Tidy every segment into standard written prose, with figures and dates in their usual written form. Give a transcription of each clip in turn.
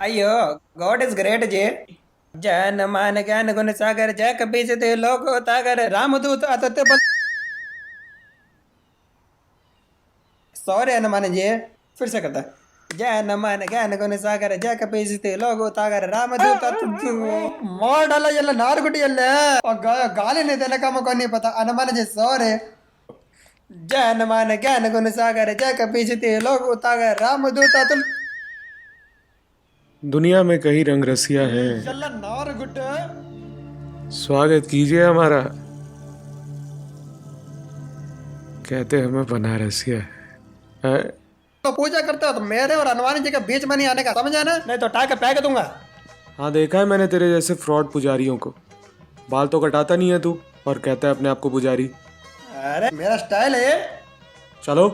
अयो God is great जी। जन मान ज्ञान गुण सागर जय कपीस ते लोको तागर रामदूत अतुत बल। सॉरी हनुमान जी, फिर से करता। जय हनुमान ज्ञान गुण सागर जय कपीस ते लोको तागर रामदूत अतुत। मोर डाला यल्ला नार गुटी यल्ला और गाली नहीं देने का मुझको नहीं पता। हनुमान जी सॉरी। जय हनुमान ज्ञान गुण सागर जय कपीस ते लोको तागर रामदूत अतुत। दुनिया में कई रंग रसिया है, यल्ला नार गुटे। स्वागत कीजिए हमारा। कहते हमें बनारसिया है। तो पूजा करते हो तो मेरे और हनुमान जी के बीच में नहीं आने का, समझा ना? नहीं तो टाके फेंक दूंगा। हाँ, देखा है मैंने तेरे जैसे फ्रॉड पुजारियों को। बाल तो कटाता नहीं है तू और कहता है अपने आप को पुजारी। अरे मेरा स्टाइल है ये। चलो,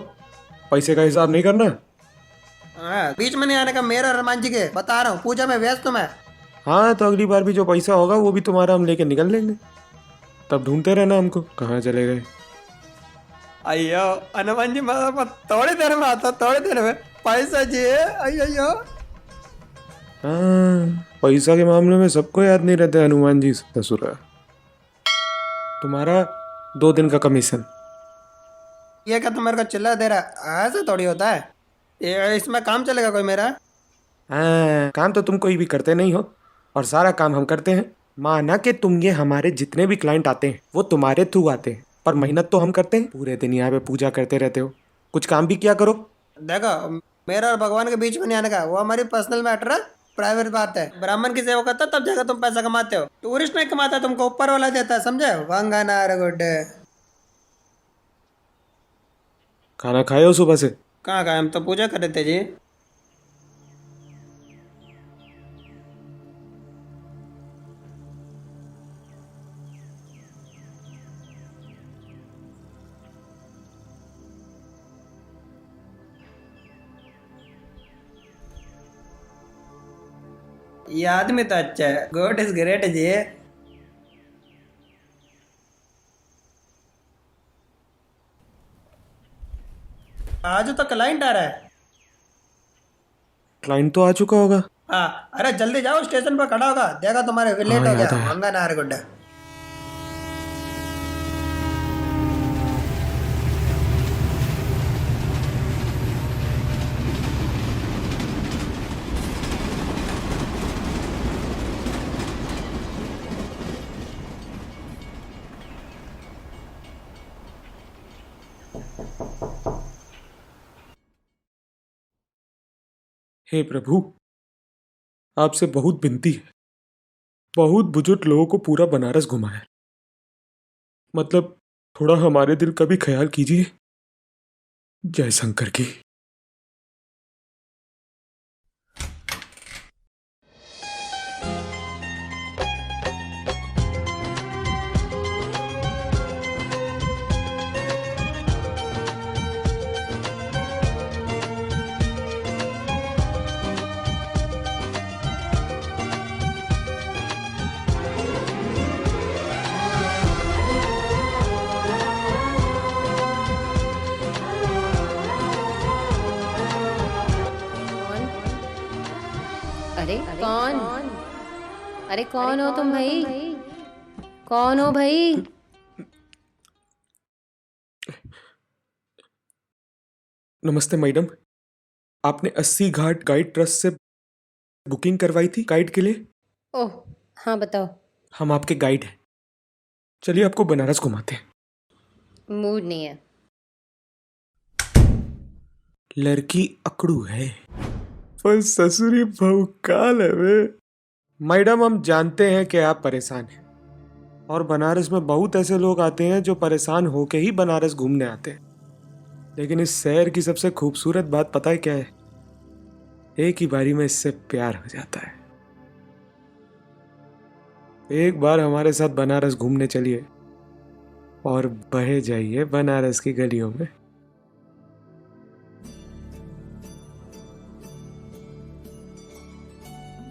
पैसे का हिसाब नहीं करना। हाँ, बीच में नहीं आने का मेरे और हनुमान जी के, बता रहा हूँ पूजा में व्यस्त हूँ मैं। हाँ, तो अगली बार भी जो पैसा होगा वो भी तुम्हारा हम लेके निकल लेंगे। तब ढूंढते रहना हमको कहाँ चले गए। अयो हनुमान जी, मैं थोड़ी देर में आता, थोड़ी देर में। पैसा जी अयो। हाँ, पैसा के मामले में सबको याद नहीं रहते हनुमान जी ससुरा। तुम्हारा 2 दिन का कमीशन। ये क्या तुम मेरे को चिल्ला दे रहा? ऐसा थोड़ी होता है। ये इसमें काम चलेगा कोई मेरा? हाँ, काम तो तुम कोई भी करते नहीं हो और सारा काम हम करते हैं। माना कि तुम ये हमारे जितने भी क्लाइंट आते हैं वो तुम्हारे थ्रू आते हैं, पर मेहनत तो हम करते हैं। पूरे दिन यहाँ पे पूजा करते रहते हो, कुछ काम भी किया करो। देखो, मेरा और भगवान के बीच में नहीं आने का, वो हमारी पर्सनल मैटर है, प्राइवेट बात है। ब्राह्मण की सेवा करता तब जाकर तुम पैसा कमाते हो। टूरिस्ट नहीं कमाता, तुमको ऊपर वाला देता है, समझे? वांगानार गुड्डे। खाना खाए हो सुबह से? कहाँ का, हम तो पूजा कर रहे थे जी। ये आदमी तो अच्छा है, गॉड इज ग्रेट जी। आज तो क्लाइंट आ रहा है। क्लाइंट तो आ चुका होगा। हाँ, अरे जल्दी जाओ, स्टेशन पर खड़ा होगा, देखा तुम्हारे लेट हाँ, हो गया। याद आया। वांगानार गुड्डे। हे प्रभु, आपसे बहुत विनती है। बहुत बुजुर्ग लोगों को पूरा बनारस घुमाया, मतलब थोड़ा हमारे दिल का भी ख्याल कीजिए। जय शंकर की। कौन? अरे कौन? अरे कौन हो तुम भाई? कौन हो भाई? नमस्ते मैडम, आपने 80 घाट गाइड ट्रस्ट से बुकिंग करवाई थी गाइड के लिए। ओह हाँ, बताओ। हम आपके गाइड हैं, चलिए आपको बनारस घुमाते हैं। मूड नहीं है। लड़की अकड़ू है पर ससुरी भौकाल है वे। मैडम, हम जानते हैं कि आप परेशान हैं और बनारस में बहुत ऐसे लोग आते हैं जो परेशान होके ही बनारस घूमने आते हैं, लेकिन इस शहर की सबसे खूबसूरत बात पता है क्या है? एक ही बारी में इससे प्यार हो जाता है। एक बार हमारे साथ बनारस घूमने चलिए और बहे जाइए बनारस की गलियों में।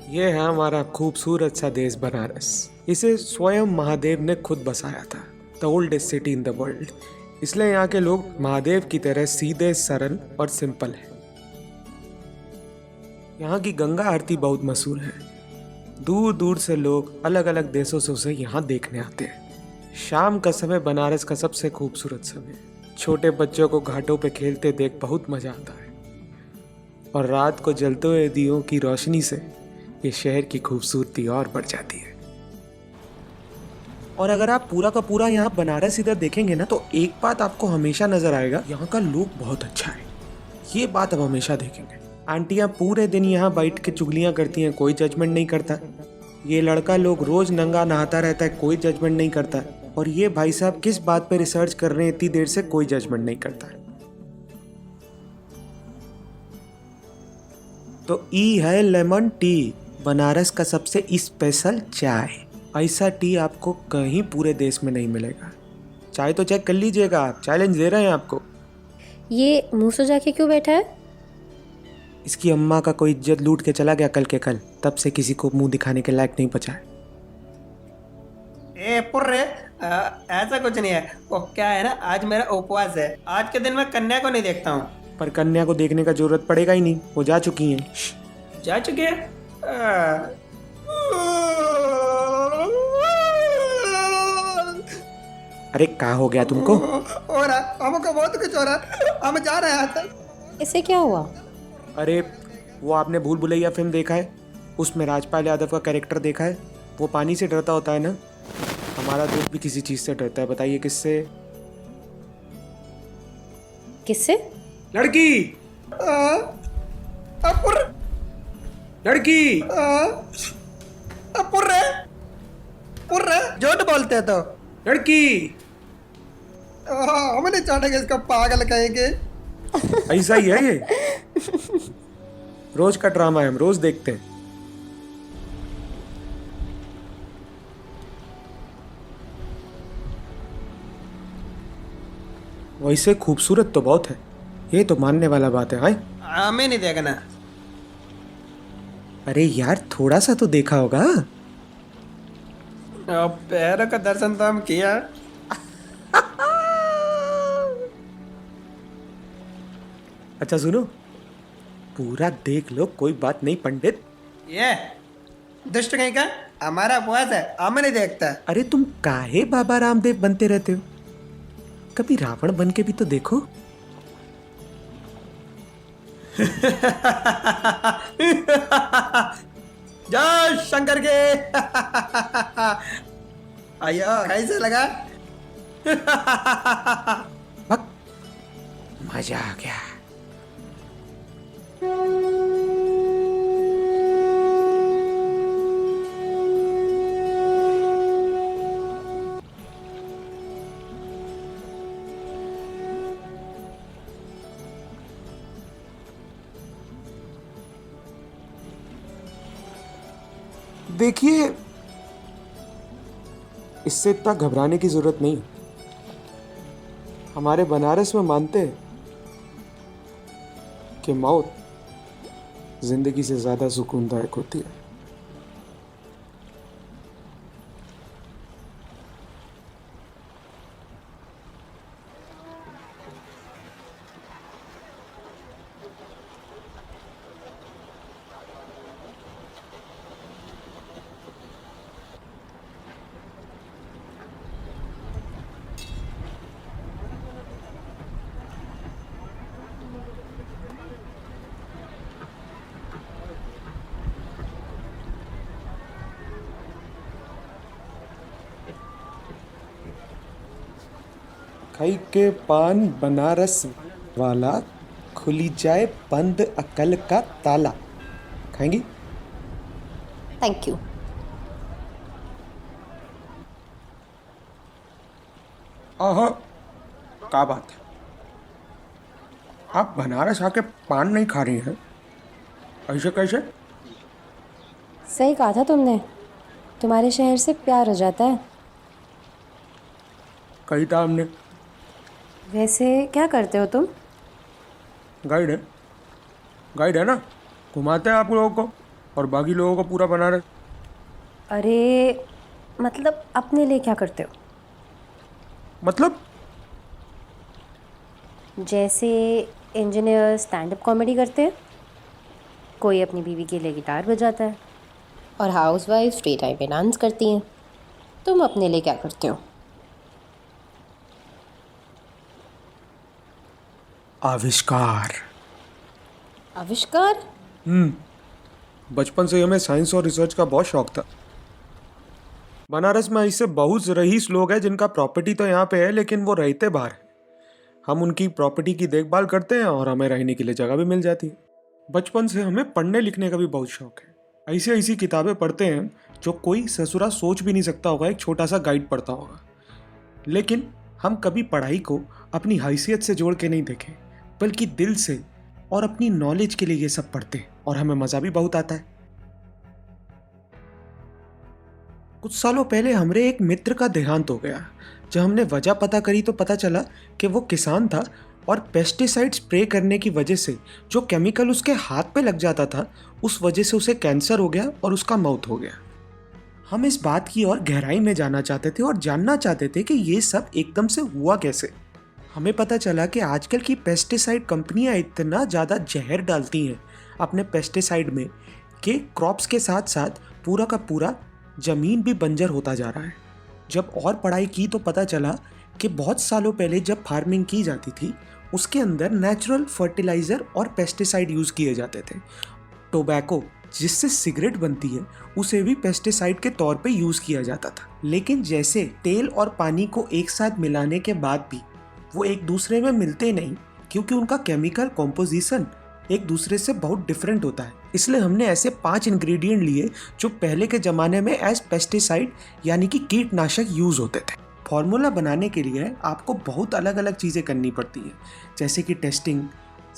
ये है हमारा खूबसूरत सा देश बनारस। इसे स्वयं महादेव ने खुद बसाया था, the oldest city in the world. इसलिए यहाँ के लोग महादेव की तरह सीधे, सरल और सिंपल हैं। यहाँ की गंगा आरती बहुत मशहूर है। दूर दूर से लोग अलग अलग देशों से उसे यहाँ देखने आते हैं। शाम का समय बनारस का सबसे खूबसूरत समय है। छोटे बच्चों को घाटों पे खेलते देख बहुत मजा आता है और रात को जलते हुए दियों की रोशनी से ये शहर की खूबसूरती और बढ़ जाती है। और अगर आप पूरा का पूरा यहाँ बनारस इधर देखेंगे ना, तो एक बात आपको हमेशा नजर आएगा, यहाँ का लुक बहुत अच्छा है। ये बात आप हमेशा देखेंगे। आंटियाँ पूरे दिन यहाँ बैठ के चुगलियाँ करती हैं, कोई जजमेंट नहीं करता। ये लड़का लोग रोज नंगा नहाता रहता है, कोई जजमेंट नहीं करता। और ये भाई साहब किस बात पे रिसर्च कर रहे हैं इतनी देर से, कोई जजमेंट नहीं करता। तो ई है लेमन टी, बनारस का सबसे स्पेशल चाय। ऐसा टी आपको कहीं पूरे देश में नहीं मिलेगा। चाय तो चेक कर लीजिएगा आप, चैलेंज दे रहे हैं आपको। ये मुंह सजा के क्यों बैठा है? इसकी अम्मा का कोई इज्जत लूट के चला गया कल के कल, तब से किसी को मुंह दिखाने के लायक नहीं बचा है। ए पुर्रे, ऐसा कुछ नहीं है। वो क्या है ना, आज मेरा उपवास है। आज के दिन मैं कन्या को नहीं देखता हूँ। पर कन्या को देखने का जरूरत पड़ेगा ही नहीं, वो जा चुकी हैं। जा चुके हैं? अरे क्या हो गया तुमको? हो रहा, हमको बहुत कुछ हो रहा। हम जा रहे हैं आज। इसे क्या हुआ? अरे वो आपने भूल भुलैया फिल्म देखा है? उसमें राजपाल यादव का कैरेक्टर देखा है? वो पानी से डरता होता है ना, हमारा दोस्त भी किसी चीज से डरता है। बताइए किससे? किससे? लड़की। लड़की। पुर्रे पुर्रे, झूठ बोलते हैं तो। लड़की। हमने चाटेंगे इसका, पागल कहेंगे। ऐसा ही है ये, रोज का ड्रामा है, हम रोज देखते हैं। वैसे खूबसूरत तो बहुत है, ये तो मानने वाला बात है। हाय, हमें नहीं देखना। अरे यार थोड़ा सा तो देखा होगा। पैरों का दर्शन तो हम किया। अच्छा सुनो, पूरा देख लो, कोई बात नहीं पंडित। ये दुष्ट कहीं का, हमारा उपवास है, हमें नहीं देखता। अरे तुम काहे बाबा रामदेव बनते रहते हो? कभी रावण बन के भी तो देखो। जय शंकर के। आयो, कैसे लगा? बक, मजा आ गया। देखिए, इससे इतना घबराने की जरूरत नहीं। हमारे बनारस में मानते हैं कि मौत जिंदगी से ज्यादा सुकूनदायक होती है। खाई के पान बनारस वाला, खुली जाए बंद अकल का ताला। खाएंगी? Thank you. आहा, क्या बात है, आप बनारस आके पान नहीं खा रही हैं? ऐसे कैसे? सही कहा था तुमने, तुम्हारे शहर से प्यार हो जाता है। कही था हमने। वैसे क्या करते हो तुम? गाइड है, गाइड है ना, घुमाते हैं आप लोगों को और बाकी लोगों को पूरा बनारस। अरे मतलब अपने लिए क्या करते हो? मतलब? जैसे इंजीनियर स्टैंड अप कॉमेडी करते हैं, कोई अपनी बीवी के लिए गिटार बजाता है और हाउसवाइफ फ्री टाइम में डांस करती हैं। तुम अपने लिए क्या करते हो? आविष्कार। आविष्कार? बचपन से हमें साइंस और रिसर्च का बहुत शौक था। बनारस में ऐसे बहुत रईस लोग हैं जिनका प्रॉपर्टी तो यहाँ पे है, लेकिन वो रहते बाहर हैं। हम उनकी प्रॉपर्टी की देखभाल करते हैं और हमें रहने के लिए जगह भी मिल जाती है। बचपन से हमें पढ़ने लिखने का भी बहुत शौक है। ऐसी ऐसी किताबें पढ़ते हैं जो कोई ससुरा सोच भी नहीं सकता होगा एक छोटा सा गाइड पढ़ता होगा। लेकिन हम कभी पढ़ाई को अपनी हैसियत से जोड़ के नहीं देखे, बल्कि दिल से और अपनी नॉलेज के लिए ये सब पढ़ते हैं और हमें मज़ा भी बहुत आता है। कुछ सालों पहले हमारे एक मित्र का देहांत हो गया। जब हमने वजह पता करी तो पता चला कि वो किसान था और पेस्टिसाइड स्प्रे करने की वजह से जो केमिकल उसके हाथ पे लग जाता था, उस वजह से उसे कैंसर हो गया और उसका मौत हो गया। हम इस बात की और गहराई में जाना चाहते थे और जानना चाहते थे कि ये सब एकदम से हुआ कैसे। हमें पता चला कि आजकल की पेस्टिसाइड कंपनियां इतना ज़्यादा जहर डालती हैं अपने पेस्टिसाइड में कि क्रॉप्स के साथ साथ पूरा का पूरा ज़मीन भी बंजर होता जा रहा है। जब और पढ़ाई की तो पता चला कि बहुत सालों पहले जब फार्मिंग की जाती थी, उसके अंदर नेचुरल फर्टिलाइज़र और पेस्टिसाइड यूज़ किए जाते थे। टोबैको जिससे सिगरेट बनती है, उसे भी पेस्टिसाइड के तौर पे यूज़ किया जाता था। लेकिन जैसे तेल और पानी को एक साथ मिलाने के बाद भी वो एक दूसरे में मिलते नहीं, क्योंकि उनका केमिकल कॉम्पोजिशन एक दूसरे से बहुत डिफरेंट होता है। इसलिए हमने ऐसे 5 इंग्रेडिएंट लिए जो पहले के ज़माने में एज पेस्टिसाइड यानी कि कीटनाशक यूज़ होते थे। फार्मूला बनाने के लिए आपको बहुत अलग अलग चीज़ें करनी पड़ती हैं, जैसे कि टेस्टिंग,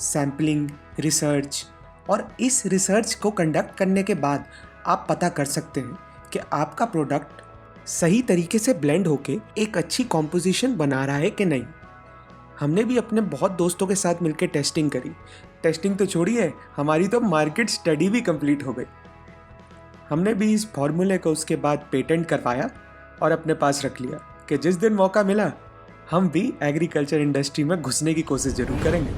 सैम्पलिंग, रिसर्च। और इस रिसर्च को कंडक्ट करने के बाद आप पता कर सकते हैं कि आपका प्रोडक्ट सही तरीके से ब्लेंड होके एक अच्छी कॉम्पोजिशन बना रहा है कि नहीं। हमने भी अपने बहुत दोस्तों के साथ मिलकर टेस्टिंग करी। टेस्टिंग तो छोड़िए, हमारी तो मार्केट स्टडी भी कंप्लीट हो गई। हमने भी इस फॉर्मूले को उसके बाद पेटेंट करवाया और अपने पास रख लिया कि जिस दिन मौका मिला हम भी एग्रीकल्चर इंडस्ट्री में घुसने की कोशिश जरूर करेंगे।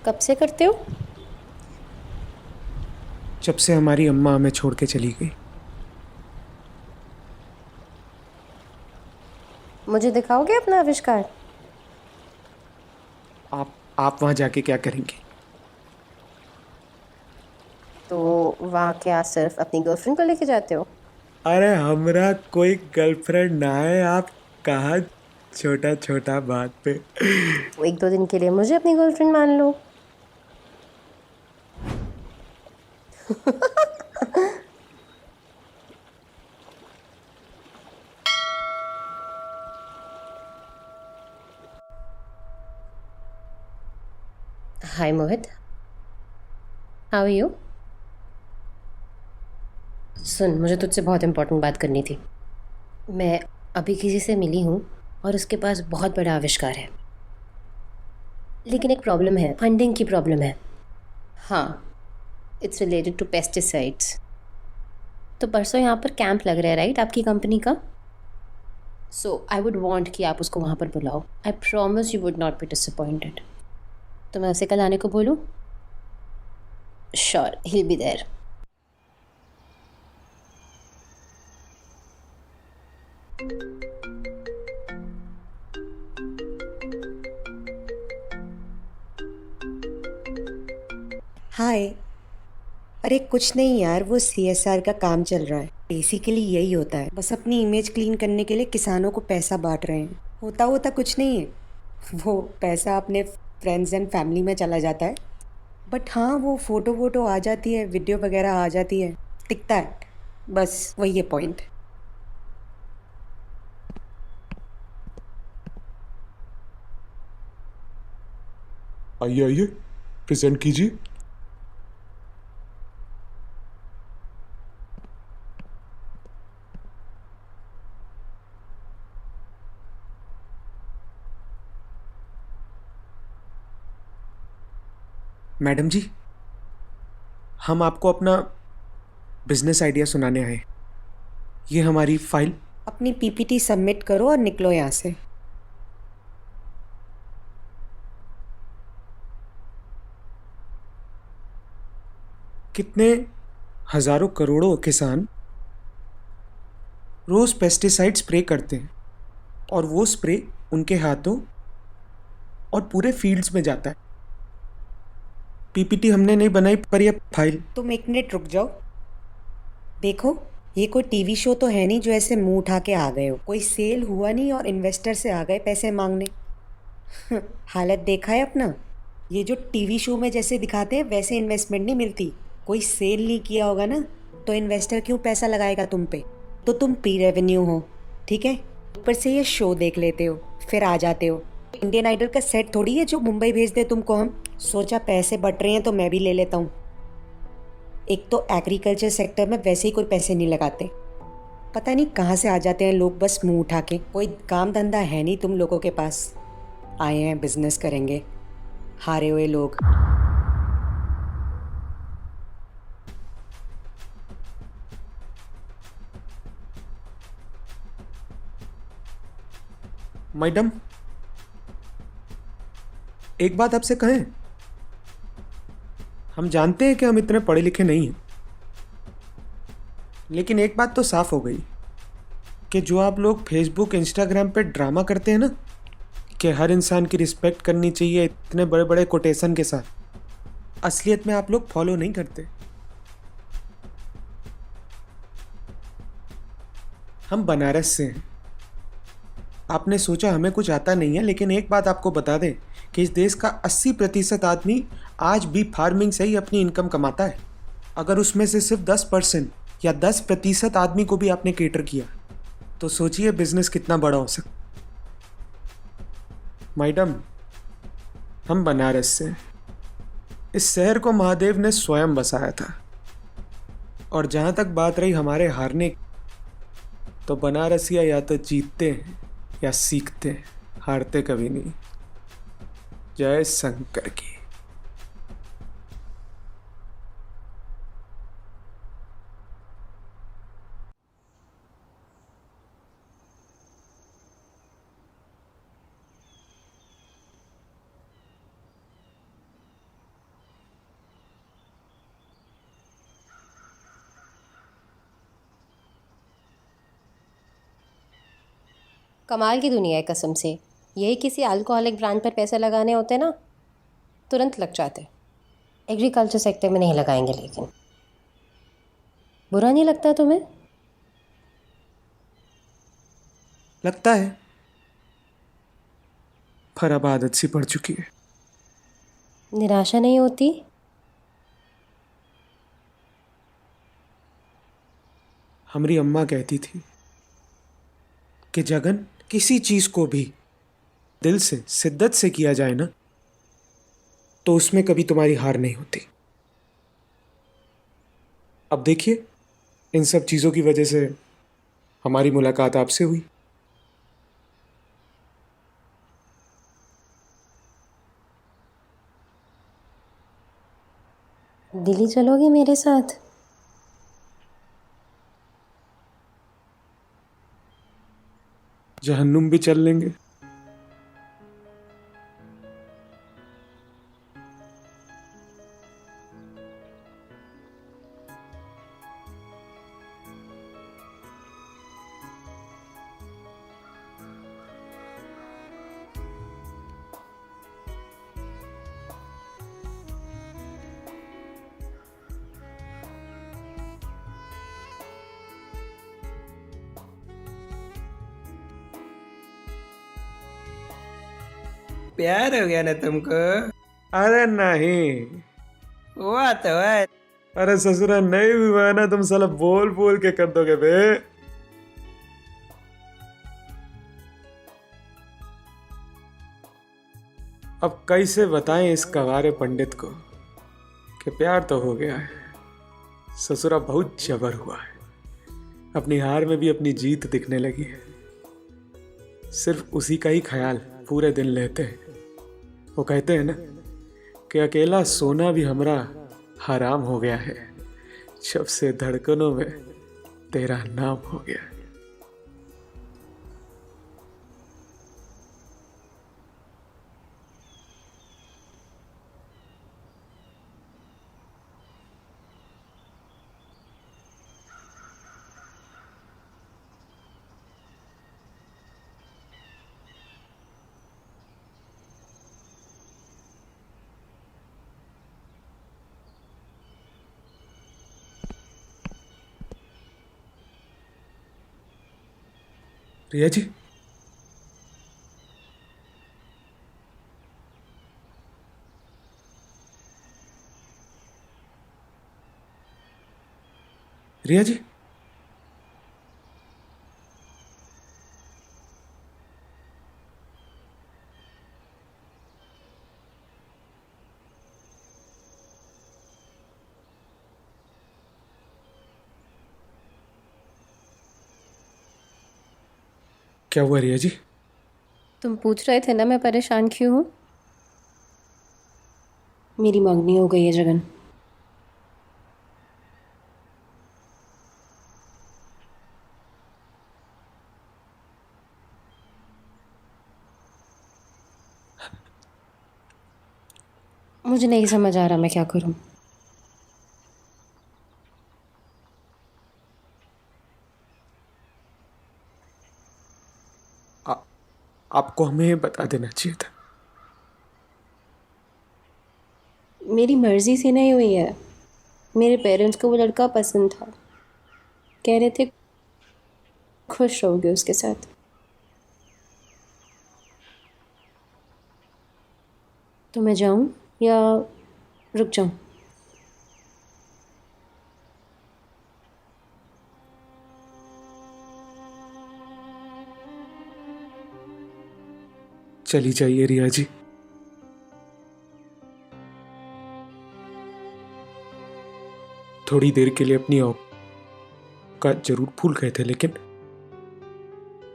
कब से करते हो? जब से हमारी अम्मा हमें छोड़ के चली गई। मुझे दिखाओगे अपना आविष्कार? आप वहाँ जाके क्या करेंगे? तो वहाँ क्या सिर्फ अपनी गर्लफ्रेंड को लेके जाते हो? अरे हमरा कोई गर्लफ्रेंड ना है, आप कहा छोटा छोटा बात पे। तो 1-2 दिन के लिए मुझे अपनी गर्लफ्रेंड मान लो। हाय मोहित, हाउ आर यू? सुन, मुझे तुझसे बहुत इम्पोर्टेंट बात करनी थी। मैं अभी किसी से मिली हूँ और उसके पास बहुत बड़ा आविष्कार है, लेकिन एक प्रॉब्लम है, फंडिंग की प्रॉब्लम है। हाँ, इट्स रिलेटेड टू पेस्टिसाइड्स। तो परसों यहाँ पर कैंप लग रहा है, राइट, आपकी कंपनी का? सो आई वुड वांट कि आप उसको वहाँ पर बुलाओ। I promise you would not be disappointed. तो मैं उसे कल आने को बोलूँ? Sure, he will be there. Hi. अरे कुछ नहीं यार, वो CSR का काम चल रहा है। बेसिकली यही होता है, बस अपनी इमेज क्लीन करने के लिए किसानों को पैसा बांट रहे हैं। होता कुछ नहीं है, वो पैसा अपने फ्रेंड्स एंड फैमिली में चला जाता है। बट हाँ, वो फ़ोटो आ जाती है, वीडियो वगैरह आ जाती है, टिकता है, बस वही है पॉइंट। आइए आइए, प्रेजेंट कीजिए। मैडम जी, हम आपको अपना बिजनेस आइडिया सुनाने आए। ये हमारी फाइल। अपनी PPT सबमिट करो और निकलो यहाँ से। कितने हजारों करोड़ों किसान रोज पेस्टिसाइड स्प्रे करते हैं और वो स्प्रे उनके हाथों और पूरे फील्ड्स में जाता है। पीपीटी हमने नहीं बनाई पर यह फाइल। तुम एक मिनट रुक जाओ। देखो, ये कोई टीवी शो तो है नहीं जो ऐसे मुंह उठा के आ गए हो। कोई सेल हुआ नहीं और इन्वेस्टर से आ गए पैसे मांगने। हालत देखा है अपना। ये जो टीवी शो में जैसे दिखाते हैं वैसे इन्वेस्टमेंट नहीं मिलती। कोई सेल नहीं किया होगा ना, तो इन्वेस्टर क्यों पैसा लगाएगा तुम पे। तो तुम प्री रेवेन्यू हो, ठीक है। ऊपर से ये शो देख लेते हो, फिर आ जाते हो। इंडियन आइडल का सेट थोड़ी है जो मुंबई भेज दे तुमको। हम सोचा पैसे बट रहे हैं तो मैं भी ले लेता हूँ। एक तो एग्रीकल्चर सेक्टर में वैसे ही कोई पैसे नहीं लगाते। पता नहीं कहाँ से आ जाते हैं लोग बस मुंह उठा के। कोई काम धंधा है नहीं तुम लोगों के पास। आए हैं बिजनेस करेंगे, हारे हुए लोग। मैडम, एक बात आपसे कहें। हम जानते हैं कि हम इतने पढ़े लिखे नहीं हैं, लेकिन एक बात तो साफ हो गई कि जो आप लोग फेसबुक इंस्टाग्राम पे ड्रामा करते हैं ना कि हर इंसान की रिस्पेक्ट करनी चाहिए इतने बड़े बड़े कोटेशन के साथ, असलियत में आप लोग फॉलो नहीं करते। हम बनारस से हैं। आपने सोचा हमें कुछ आता नहीं है, लेकिन एक बात आपको बता दें कि इस देश का 80% आदमी आज भी फार्मिंग से ही अपनी इनकम कमाता है। अगर उसमें से सिर्फ 10% या 10% आदमी को भी आपने केटर किया तो सोचिए बिजनेस कितना बड़ा हो सकता। मैडम, हम बनारस से। इस शहर को महादेव ने स्वयं बसाया था। और जहाँ तक बात रही हमारे हारने की, तो बनारसिया या तो जीतते हैं या सीखते हैं, हारते कभी नहीं। जय शंकर की। कमाल की दुनिया है कसम से। यही किसी अल्कोहलिक ब्रांड पर पैसे लगाने होते ना, तुरंत लग जाते। एग्रीकल्चर सेक्टर में नहीं लगाएंगे। लेकिन बुरा नहीं लगता तुम्हें? लगता है, पर अब आदत सी पड़ चुकी है। निराशा नहीं होती? हमारी अम्मा कहती थी कि जगन, किसी चीज को भी दिल से शिद्दत से किया जाए ना, तो उसमें कभी तुम्हारी हार नहीं होती। अब देखिए, इन सब चीजों की वजह से हमारी मुलाकात आपसे हुई। दिल्ली चलोगे मेरे साथ? जहन्नुम भी चल लेंगे। प्यार हो गया ना तुमको? अरे नहीं। हुआ तो है। अरे ससुरा, नहीं हुआ ना, तुम साला बोल बोल के कर दोगे बे। अब कैसे बताएं इस कवारे पंडित को कि प्यार तो हो गया है, ससुरा बहुत जबर हुआ है। अपनी हार में भी अपनी जीत दिखने लगी है। सिर्फ उसी का ही ख्याल पूरे दिन लेते हैं। वो कहते हैं ना कि अकेला सोना भी हमरा हराम हो गया है, जब से धड़कनों में तेरा नाम हो गया है। रिया जी, रिया जी, क्या हुआ रिया जी? तुम पूछ रहे थे ना मैं परेशान क्यों हूँ। मेरी मंगनी हो गई है जगन। मुझे नहीं समझ आ रहा मैं क्या करूँ। आ, आपको हमें बता देना चाहिए था। मेरी मर्जी से नहीं हुई है। मेरे पेरेंट्स को वो लड़का पसंद था, कह रहे थे खुश रहोगे उसके साथ। तो मैं जाऊँ या रुक जाऊँ? चली जाइए रिया जी। थोड़ी देर के लिए अपनी औकात जरूर भूल गए थे, लेकिन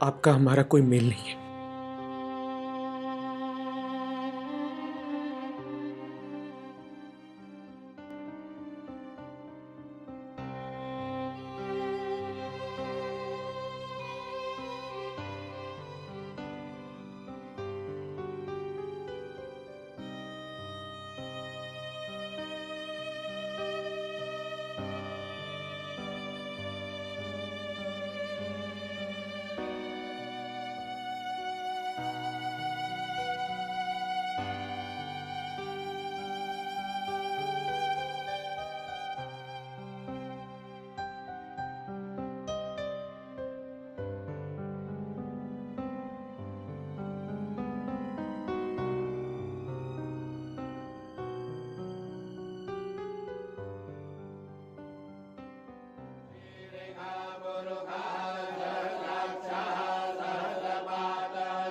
आपका हमारा कोई मेल नहीं है।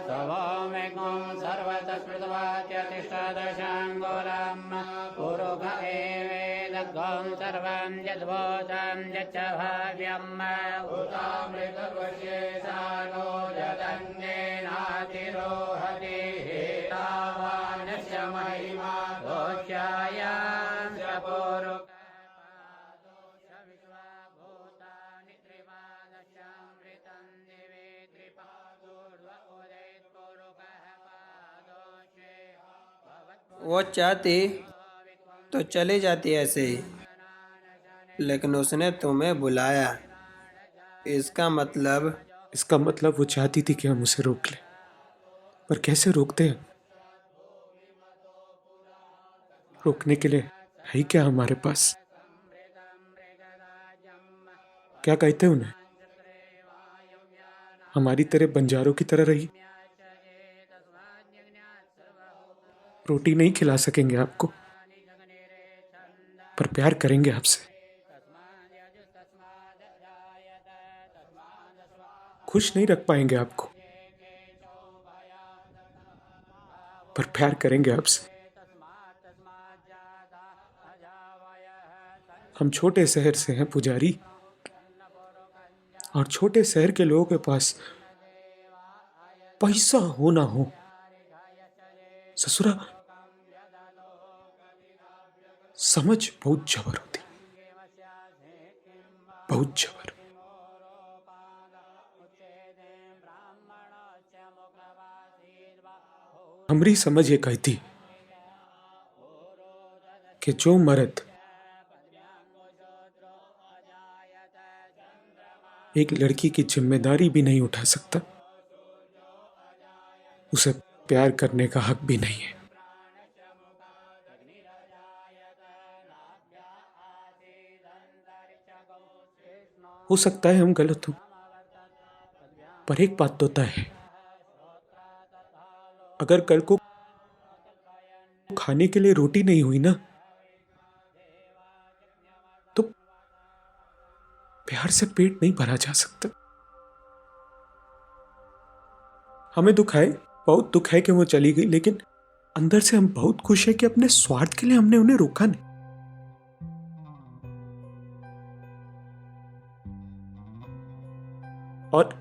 सर्वमेकं सर्वतस्मृतवाक्यतिष्ठदशाङ्गोलम् पुरुष एवेदग्गं सर्वं यद्भूतं यच्च भाव्यम् उतामृतवशेषानो जगन्नेनातिरोहति हेतावानस्य महिमा दोषाय पुरुष वो चाहती तो चली जाती ऐसे ही, लेकिन उसने तुम्हें बुलाया। इसका मतलब वो चाहती थी कि हम उसे रोक लें, पर कैसे रोकते हैं? रोकने के लिए है ही क्या हमारे पास? क्या कहते हैं उन्हें? हमारी तरह बंजारों की तरह रही। रोटी नहीं खिला सकेंगे आपको, पर प्यार करेंगे आपसे। खुश नहीं रख पाएंगे आपको, पर प्यार करेंगे आपसे। हम छोटे शहर से हैं पुजारी, और छोटे शहर के लोगों के पास पैसा हो ना हो, ससुरा समझ बहुत जबर होती, बहुत जबर। हमारी समझ ये कहती कि जो मर्द एक लड़की की जिम्मेदारी भी नहीं उठा सकता, उसे प्यार करने का हक भी नहीं है। हो सकता है हम गलत हो, पर एक बात तो तय है, अगर कल को खाने के लिए रोटी नहीं हुई ना, तो प्यार से पेट नहीं भरा जा सकता। हमें दुख है, बहुत दुख है कि वो चली गई, लेकिन अंदर से हम बहुत खुश है कि अपने स्वार्थ के लिए हमने उन्हें रोका नहीं। और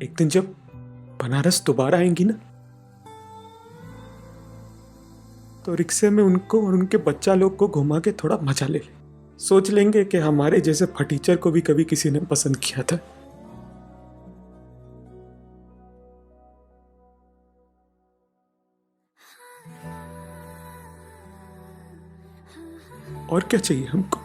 एक दिन जब बनारस दोबारा आएंगी ना, तो रिक्शे में उनको और उनके बच्चा लोग को घुमा के थोड़ा मजा ले ले। सोच लेंगे कि हमारे जैसे फटीचर को भी कभी किसी ने पसंद किया था। और क्या चाहिए हमको?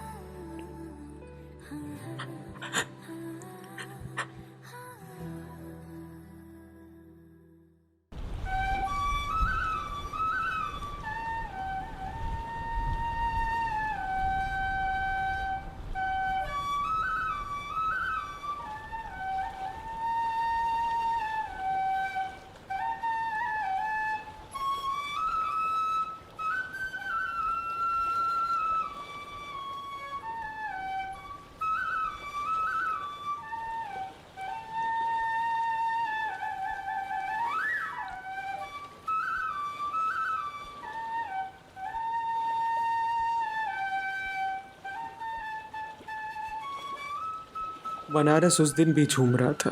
बनारस उस दिन भी झूम रहा था।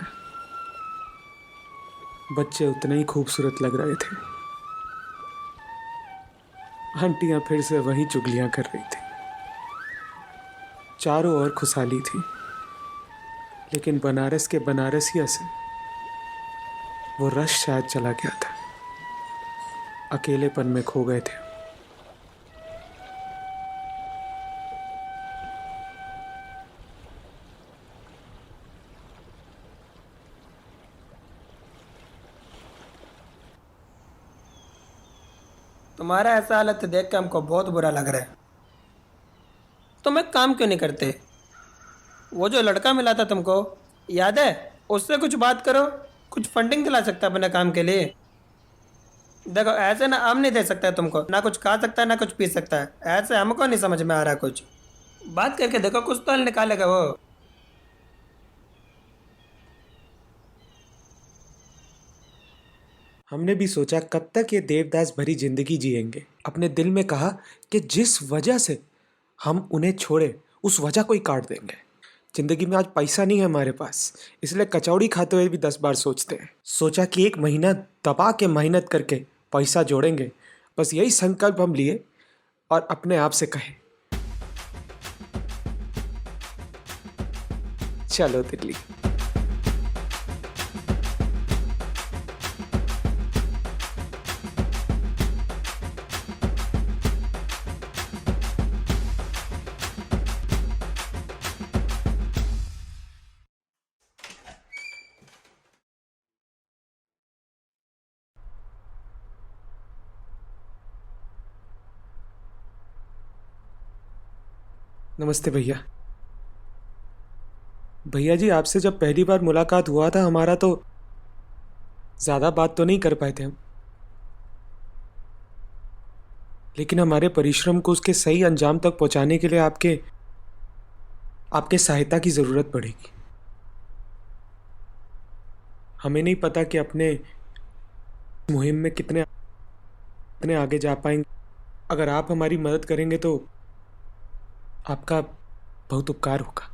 बच्चे उतने ही खूबसूरत लग रहे थे। आंटियां फिर से वही चुगलियां कर रही थी। चारों ओर खुशहाली थी, लेकिन बनारस के बनारसिया से वो रश शायद चला गया था। अकेलेपन में खो गए थे। तुम्हारा ऐसा हालत देख के हमको बहुत बुरा लग रहा है। तुम एक काम क्यों नहीं करते? वो जो लड़का मिला था तुमको, याद है? उससे कुछ बात करो, कुछ फंडिंग दिला सकता है अपने काम के लिए। देखो ऐसे ना हम नहीं दे सकता है तुमको, ना कुछ खा सकता है ना कुछ पी सकता है। ऐसे हमको नहीं समझ में आ रहा कुछ। बात करके देखो, कुछ तो हल निकालेगा वो। हमने भी सोचा कब तक ये देवदास भरी जिंदगी जिएंगे। अपने दिल में कहा कि जिस वजह से हम उन्हें छोड़े उस वजह को ही काट देंगे। जिंदगी में आज पैसा नहीं है हमारे पास, इसलिए कचौड़ी खाते हुए भी 10 बार सोचते हैं। सोचा कि 1 महीना दबा के मेहनत करके पैसा जोड़ेंगे। बस यही संकल्प हम लिए और अपने आप से कहे, चलो दिल्ली। नमस्ते भैया। भैया जी, आपसे जब पहली बार मुलाकात हुआ था हमारा, तो ज़्यादा बात तो नहीं कर पाए थे हम, लेकिन हमारे परिश्रम को उसके सही अंजाम तक पहुंचाने के लिए आपके सहायता की ज़रूरत पड़ेगी। हमें नहीं पता कि अपने मुहिम में कितने आगे जा पाएंगे। अगर आप हमारी मदद करेंगे तो आपका बहुत उपकार होगा।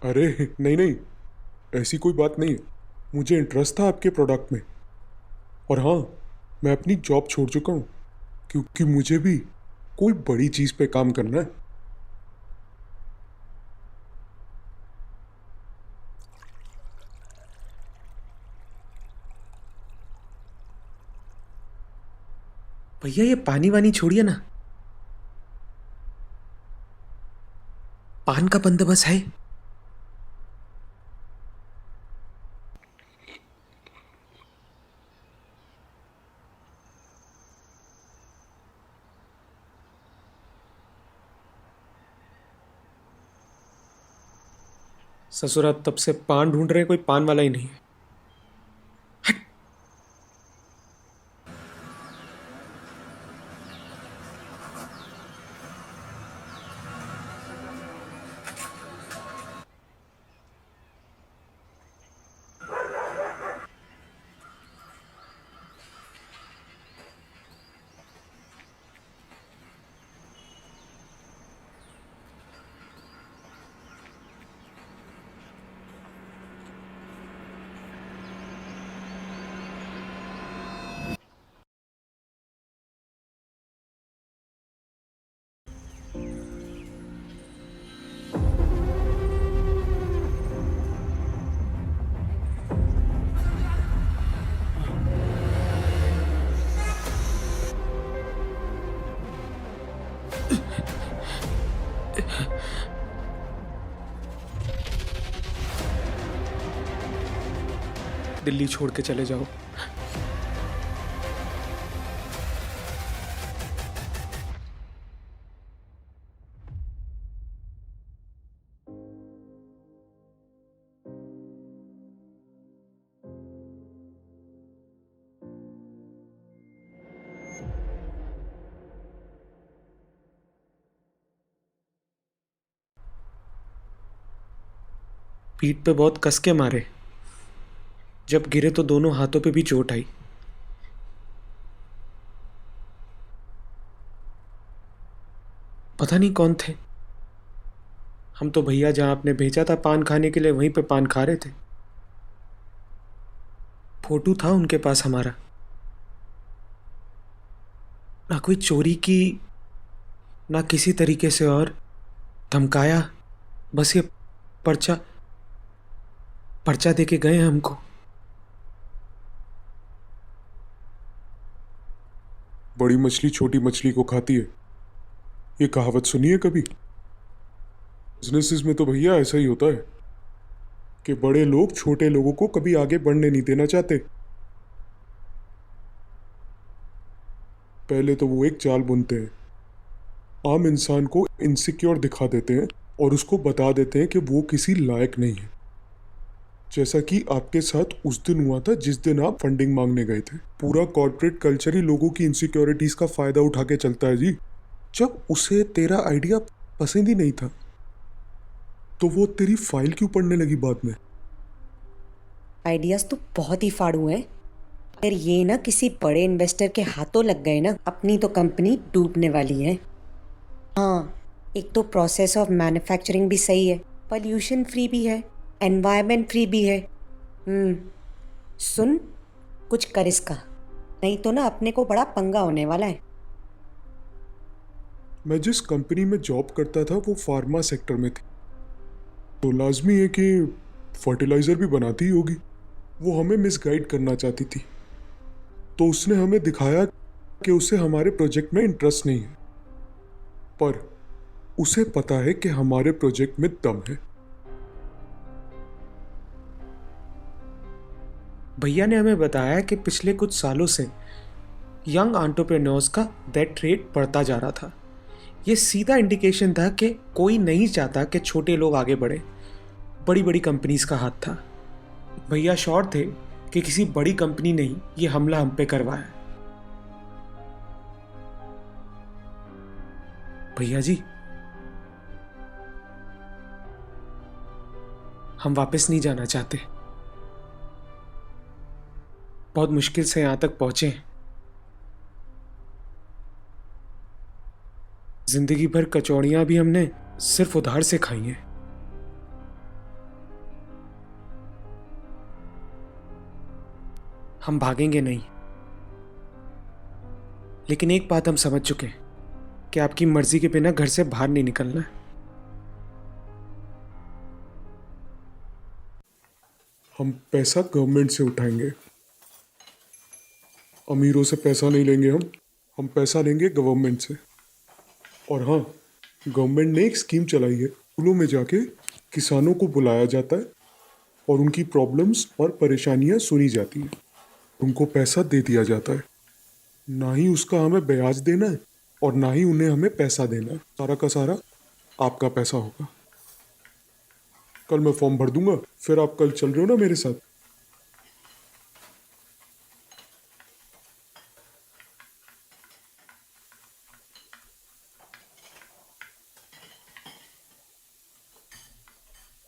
अरे नहीं नहीं, ऐसी कोई बात नहीं है। मुझे इंटरेस्ट था आपके प्रोडक्ट में, और हाँ, मैं अपनी जॉब छोड़ चुका हूँ क्योंकि मुझे भी कोई बड़ी चीज़ पे काम करना है। भैया ये पानी वानी छोड़िए ना, पान का बंदोबस्त है? ससुरा तब से पान ढूंढ रहे हैं, कोई पान वाला ही नहीं है। दिल्ली छोड़ के चले जाओ। पीठ पे बहुत कस के मारे, जब गिरे तो दोनों हाथों पे भी चोट आई। पता नहीं कौन थे। हम तो भैया जहां आपने भेजा था पान खाने के लिए वहीं पे पान खा रहे थे। फोटो था उनके पास हमारा। ना कोई चोरी की, ना किसी तरीके से और धमकाया, बस ये पर्चा पर्चा दे के गए हैं हमको। बड़ी मछली छोटी मछली को खाती है, ये कहावत सुनी है कभी? बिजनेसेस में तो भैया ऐसा ही होता है कि बड़े लोग छोटे लोगों को कभी आगे बढ़ने नहीं देना चाहते। पहले तो वो एक जाल बुनते हैं, आम इंसान को इनसिक्योर दिखा देते हैं और उसको बता देते हैं कि वो किसी लायक नहीं है। जैसा कि आपके साथ उस दिन हुआ था जिस दिन आप फंडिंग मांगने गए थे। पूरा कॉर्पोरेट कल्चर ही लोगों की इनसिक्योरिटीज का फायदा उठा के चलता है जी। जब उसे तेरा आइडिया पसंद ही नहीं था तो वो तेरी फाइल क्यों पढ़ने लगी बाद में? आइडियाज तो बहुत ही फाड़ू हैं। अगर ये ना किसी बड़े इन्वेस्टर के हाथों लग गए ना, अपनी तो कंपनी डूबने वाली है। हाँ, एक तो प्रोसेस ऑफ मैन्युफैक्चरिंग भी सही है, पॉल्यूशन फ्री भी है, एनवायरनमेंट फ्री भी है। सुन, कुछ कर इसका, नहीं तो ना अपने को बड़ा पंगा होने वाला है। मैं जिस कंपनी में जॉब करता था वो फार्मा सेक्टर में थी, तो लाजमी है कि फर्टिलाइजर भी बनाती ही होगी। वो हमें मिसगाइड करना चाहती थी, तो उसने हमें दिखाया कि उसे हमारे प्रोजेक्ट में इंटरेस्ट नहीं है, पर उसे पता है कि हमारे प्रोजेक्ट में दम है। भैया ने हमें बताया कि पिछले कुछ सालों से यंग एंटरप्रेन्योर्स का डेथ रेट बढ़ता जा रहा था। ये सीधा इंडिकेशन था कि कोई नहीं चाहता कि छोटे लोग आगे बढ़े। बड़ी बड़ी कंपनीज का हाथ था। भैया श्योर थे कि किसी बड़ी कंपनी ने ही ये हमला हम पे करवाया। भैया जी, हम वापस नहीं जाना चाहते। बहुत मुश्किल से यहां तक पहुंचे हैं। जिंदगी भर कचौड़ियां भी हमने सिर्फ उधार से खाई हैं। हम भागेंगे नहीं, लेकिन एक बात हम समझ चुके हैं कि आपकी मर्जी के बिना घर से बाहर नहीं निकलना है। हम पैसा गवर्नमेंट से उठाएंगे, अमीरों से पैसा नहीं लेंगे। हम पैसा लेंगे गवर्नमेंट से। और हाँ, गवर्नमेंट ने एक स्कीम चलाई है, स्कूलों में जाके किसानों को बुलाया जाता है और उनकी प्रॉब्लम्स और परेशानियां सुनी जाती हैं, उनको पैसा दे दिया जाता है। ना ही उसका हमें ब्याज देना है और ना ही उन्हें हमें पैसा देना है। सारा का सारा आपका पैसा होगा। कल मैं फॉर्म भर दूंगा, फिर आप कल चल रहे हो ना मेरे साथ?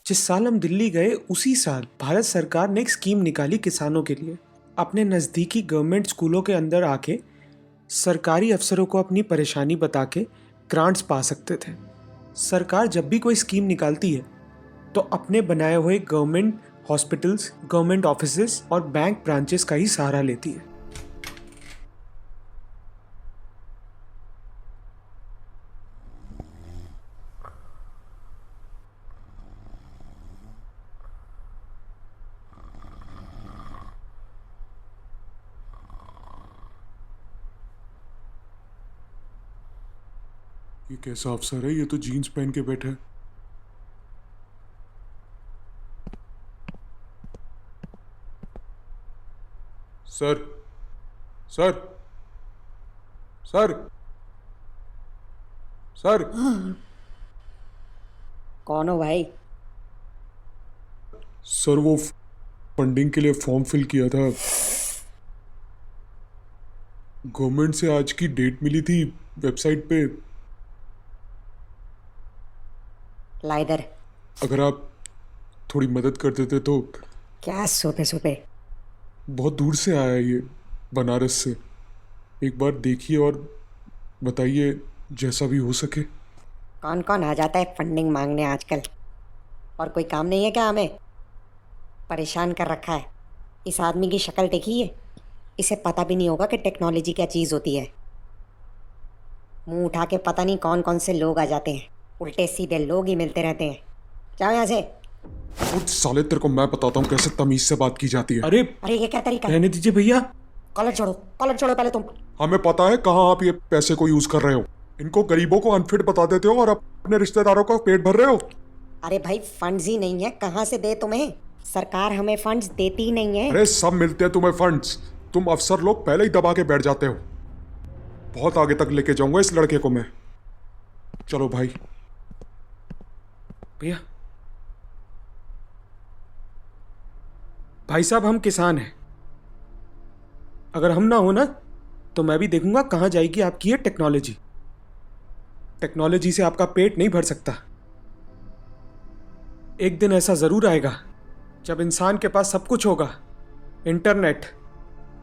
जिस साल हम दिल्ली गए उसी साल भारत सरकार ने एक स्कीम निकाली किसानों के लिए। अपने नज़दीकी गवर्नमेंट स्कूलों के अंदर आके सरकारी अफसरों को अपनी परेशानी बता के ग्रांट्स पा सकते थे। सरकार जब भी कोई स्कीम निकालती है तो अपने बनाए हुए गवर्नमेंट हॉस्पिटल्स, गवर्नमेंट ऑफिसेज और बैंक ब्रांचेस का ही सहारा लेती है। ये कैसा अफसर है? ये तो जीन्स पहन के बैठा है। सर सर सर सर कौन हो भाई? सर वो फंडिंग के लिए फॉर्म फिल किया था। गवर्नमेंट से आज की डेट मिली थी वेबसाइट पे। ला इधर। अगर आप थोड़ी मदद कर देते तो। क्या सोते सोते? बहुत दूर से आया है ये, बनारस से। एक बार देखिए और बताइए जैसा भी हो सके। कौन कौन आ जाता है फंडिंग मांगने आजकल? और कोई काम नहीं है क्या हमें? परेशान कर रखा है। इस आदमी की शक्ल देखिए, इसे पता भी नहीं होगा कि टेक्नोलॉजी क्या चीज़ होती है। मुंह उठा के पता नहीं कौन कौन से लोग आ जाते हैं, उल्टे सीधे लोग ही मिलते रहते हैं। जाओ यहाँ से। उठ साले, तेरे को मैं बताता हूँ कैसे तमीज से बात की जाती है। अरे अरे ये क्या तरीका है? रहने दीजिए भैया। कॉलर छोड़ो, कॉलर छोड़ो पहले तुम। हमें पता है कहाँ आप ये पैसे को यूज कर रहे हो। इनको गरीबों को अनफिट बता देते हो और अपने रिश्तेदारों का पेट भर रहे हो। अरे भाई फंड्स ही नहीं है, कहाँ से दे तुम्हें? सरकार हमें फंड्स देती ही नहीं है। अरे सब मिलते हैं तुम्हें फंड्स, तुम अफसर लोग पहले ही दबा के बैठ जाते हो। बहुत आगे तक लेके जाऊंगा इस लड़के को मैं। चलो भाई। भैया, भाई साहब हम किसान हैं। अगर हम ना हो ना तो मैं भी देखूंगा कहां जाएगी आपकी ये टेक्नोलॉजी। टेक्नोलॉजी से आपका पेट नहीं भर सकता। एक दिन ऐसा जरूर आएगा जब इंसान के पास सब कुछ होगा, इंटरनेट,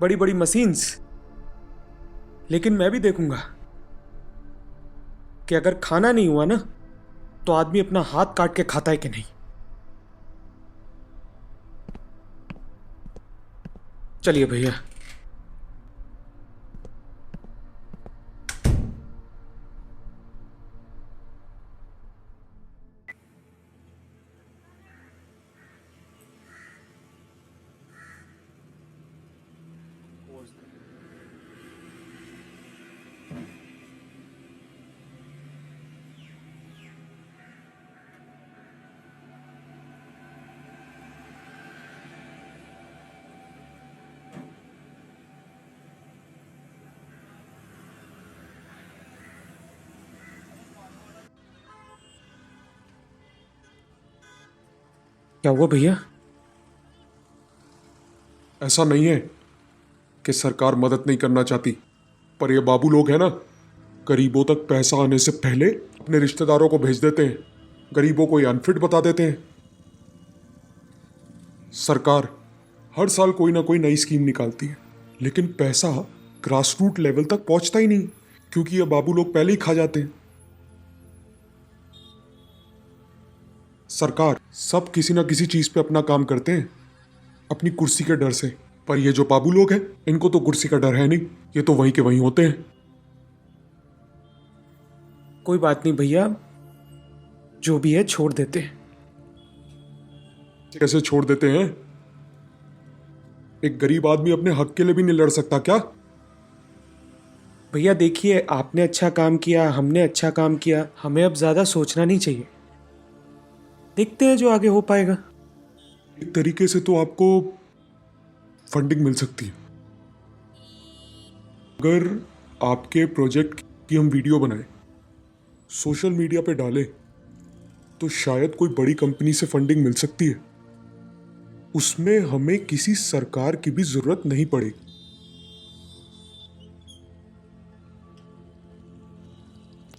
बड़ी बड़ी मशीन्स, लेकिन मैं भी देखूंगा कि अगर खाना नहीं हुआ ना तो आदमी अपना हाथ काट के खाता है कि नहीं। चलिए भैया। क्या हुआ भैया? ऐसा नहीं है कि सरकार मदद नहीं करना चाहती, पर ये बाबू लोग हैं ना, गरीबों तक पैसा आने से पहले अपने रिश्तेदारों को भेज देते हैं। गरीबों को ये अनफिट बता देते हैं। सरकार हर साल कोई ना कोई नई स्कीम निकालती है, लेकिन पैसा ग्रास रूट लेवल तक पहुंचता ही नहीं, क्योंकि ये बाबू लोग पहले ही खा जाते हैं। सरकार सब किसी ना किसी चीज पे अपना काम करते हैं अपनी कुर्सी के डर से, पर ये जो बाबू लोग हैं इनको तो कुर्सी का डर है नहीं, ये तो वहीं के वहीं होते हैं। कोई बात नहीं भैया, जो भी है छोड़ देते हैं। कैसे छोड़ देते हैं? एक गरीब आदमी अपने हक के लिए भी नहीं लड़ सकता क्या? भैया देखिए, आपने अच्छा काम किया, हमने अच्छा काम किया, हमें अब ज्यादा सोचना नहीं चाहिए। देखते हैं जो आगे हो पाएगा। एक तरीके से तो आपको फंडिंग मिल सकती है। अगर आपके प्रोजेक्ट की हम वीडियो बनाएं, सोशल मीडिया पे डालें, तो शायद कोई बड़ी कंपनी से फंडिंग मिल सकती है। उसमें हमें किसी सरकार की भी जरूरत नहीं पड़ेगी।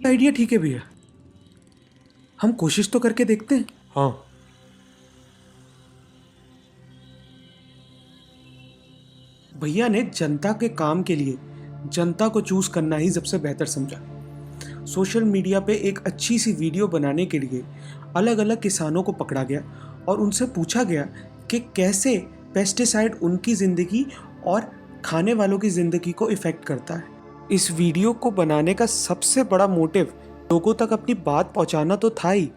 आइडिया ठीक है भैया, हम कोशिश तो करके देखते हैं। हाँ, भैया ने जनता के काम के लिए जनता को चूज करना ही सबसे बेहतर समझा। सोशल मीडिया पे एक अच्छी सी वीडियो बनाने के लिए अलग अलग किसानों को पकड़ा गया और उनसे पूछा गया कि कैसे पेस्टिसाइड उनकी ज़िंदगी और खाने वालों की ज़िंदगी को इफ़ेक्ट करता है। इस वीडियो को बनाने का सबसे बड़ा मोटिव लोगों तक अपनी बात पहुंचाना तो था ही,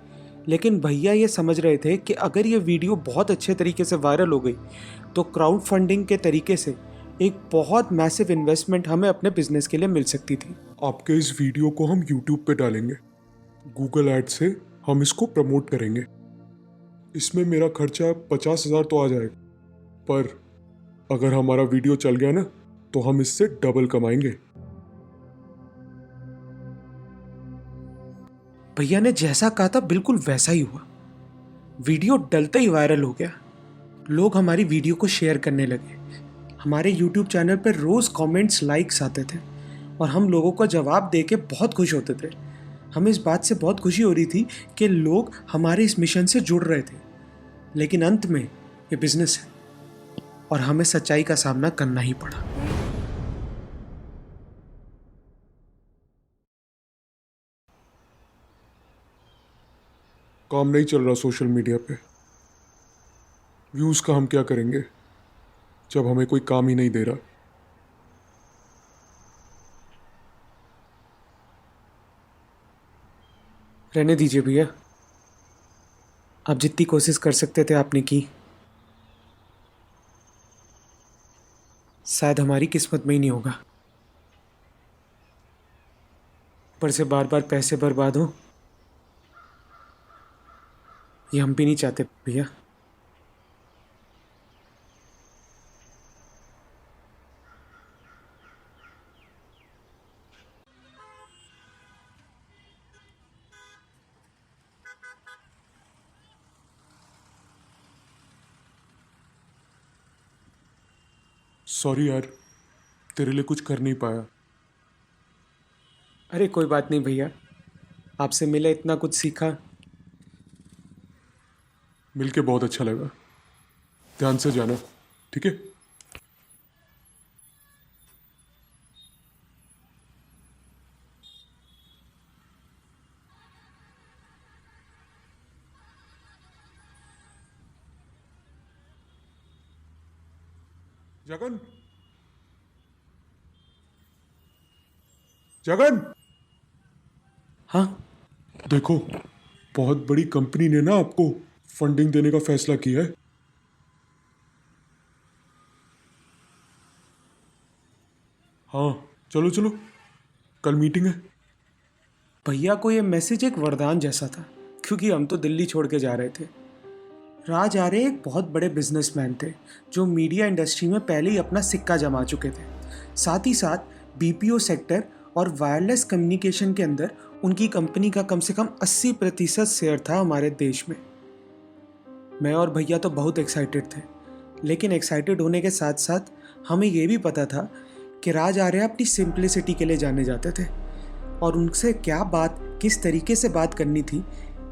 लेकिन भैया ये समझ रहे थे कि अगर ये वीडियो बहुत अच्छे तरीके से वायरल हो गई तो क्राउड फंडिंग के तरीके से एक बहुत मैसिव इन्वेस्टमेंट हमें अपने बिजनेस के लिए मिल सकती थी। आपके इस वीडियो को हम यूट्यूब पे डालेंगे, गूगल ऐड से हम इसको प्रमोट करेंगे। इसमें मेरा खर्चा 50,000 तो आ जाएगा, पर अगर हमारा वीडियो चल गया ना तो हम इससे डबल कमाएंगे। भैया ने जैसा कहा था बिल्कुल वैसा ही हुआ। वीडियो डलते ही वायरल हो गया। लोग हमारी वीडियो को शेयर करने लगे। हमारे यूट्यूब चैनल पर रोज़ कमेंट्स, लाइक्स आते थे और हम लोगों का जवाब दे के बहुत खुश होते थे। हमें इस बात से बहुत खुशी हो रही थी कि लोग हमारे इस मिशन से जुड़ रहे थे। लेकिन अंत में ये बिजनेस है और हमें सच्चाई का सामना करना ही पड़ा। काम नहीं चल रहा सोशल मीडिया पे। व्यूज का हम क्या करेंगे जब हमें कोई काम ही नहीं दे रहा। रहने दीजिए भैया, आप जितनी कोशिश कर सकते थे आपने की। शायद हमारी किस्मत में ही नहीं होगा। पर से बार बार पैसे बर्बाद हो, ये हम भी नहीं चाहते भैया। सॉरी यार, तेरे लिए कुछ कर नहीं पाया। अरे कोई बात नहीं भैया, आपसे मिले, इतना कुछ सीखा। मिलके बहुत अच्छा लगा। ध्यान से जाना, ठीक है? जगन, जगन, हाँ देखो, बहुत बड़ी कंपनी ने ना आपको फंडिंग देने का फैसला किया है। हाँ, चलो चलो, कल मीटिंग है। भैया को ये मैसेज एक वरदान जैसा था, क्योंकि हम तो दिल्ली छोड़ के जा रहे थे। राज आर्य एक बहुत बड़े बिजनेसमैन थे जो मीडिया इंडस्ट्री में पहले ही अपना सिक्का जमा चुके थे। साथ ही साथ बीपीओ सेक्टर और वायरलेस कम्युनिकेशन के अंदर उनकी कंपनी का कम से कम 80% शेयर था हमारे देश में। मैं और भैया तो बहुत एक्साइटेड थे, लेकिन एक्साइटेड होने के साथ साथ हमें ये भी पता था कि राज आर्य अपनी सिंप्लिसिटी के लिए जाने जाते थे और उनसे क्या बात, किस तरीके से बात करनी थी,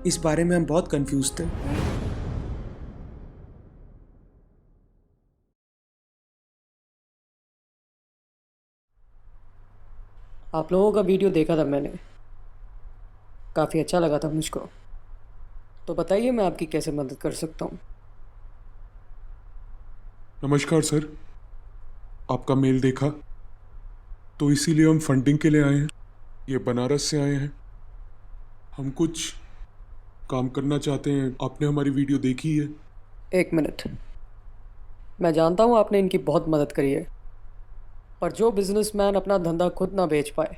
इस बारे में हम बहुत कंफ्यूज थे। आप लोगों का वीडियो देखा था मैंने, काफ़ी अच्छा लगा था मुझको। तो बताइए मैं आपकी कैसे मदद कर सकता हूँ। नमस्कार सर, आपका मेल देखा तो इसीलिए हम फंडिंग के लिए आए हैं। ये बनारस से आए हैं। हम कुछ काम करना चाहते हैं। आपने हमारी वीडियो देखी है? एक मिनट, मैं जानता हूँ आपने इनकी बहुत मदद करी है, पर जो बिजनेसमैन अपना धंधा खुद ना बेच पाए